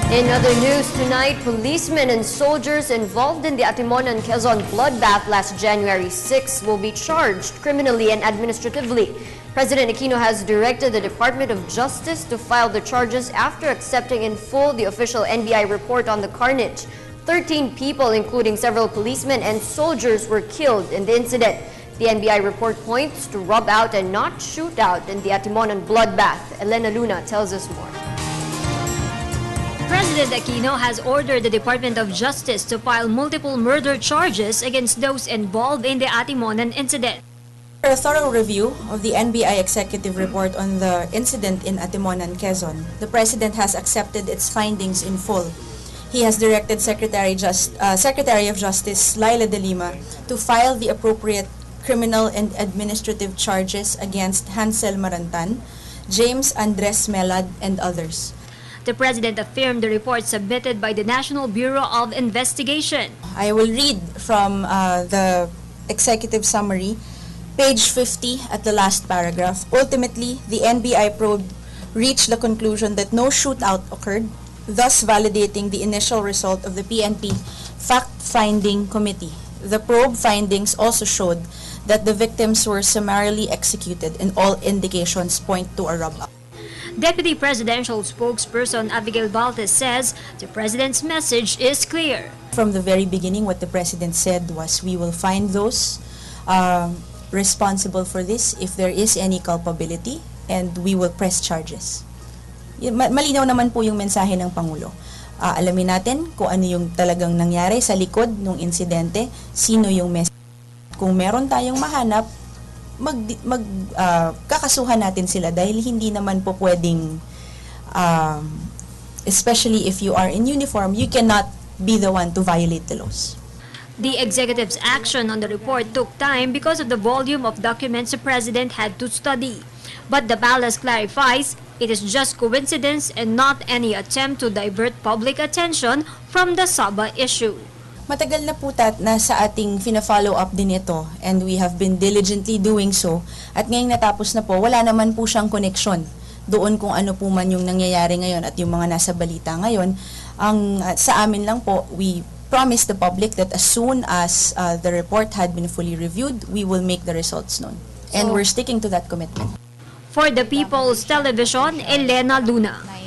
In other news tonight, policemen and soldiers involved in the Atimonan Quezon bloodbath last January 6 will be charged criminally and administratively. President Aquino has directed the Department of Justice to file the charges after accepting in full the official NBI report on the carnage. 13 people, including several policemen and soldiers, were killed in the incident. The NBI report points to rub out and not shoot out in the Atimonan bloodbath. Elena Luna tells us more. President Aquino has ordered the Department of Justice to file multiple murder charges against those involved in the Atimonan incident. For a thorough review of the NBI executive report on the incident in Atimonan, Quezon, the President has accepted its findings in full. He has directed Secretary of Justice Laila De Lima to file the appropriate criminal and administrative charges against Hansel Marantan, James Andres Melad, and others. The President affirmed the report submitted by the National Bureau of Investigation. I will read from the executive summary, page 50 at the last paragraph. Ultimately, the NBI probe reached the conclusion that no shootout occurred, thus validating the initial result of the PNP fact-finding committee. The probe findings also showed that the victims were summarily executed and all indications point to a rub-up. Deputy Presidential Spokesperson Abigail Baltes says the President's message is clear. From the very beginning, what the President said was we will find those responsible for this if there is any culpability, and we will press charges. Malinaw naman po yung mensahe ng Pangulo. Alamin natin kung ano yung talagang nangyari sa likod ng insidente, sino yung message. Kung meron tayong mahanap, kakasuhan natin sila dahil hindi naman po pwedeng, especially if you are in uniform, you cannot be the one to violate the laws. The executive's action on the report took time because of the volume of documents the President had to study. But the palace clarifies it is just coincidence and not any attempt to divert public attention from the Saba issue. Matagal na po na sa ating fina-follow up din ito, and we have been diligently doing so. At ngayong natapos na po, wala naman po siyang koneksyon doon kung ano po man yung nangyayari ngayon at yung mga nasa balita ngayon. Sa amin lang po, we promised the public that as soon as the report had been fully reviewed, we will make the results known. And we're sticking to that commitment. For the People's Television, Elena Luna.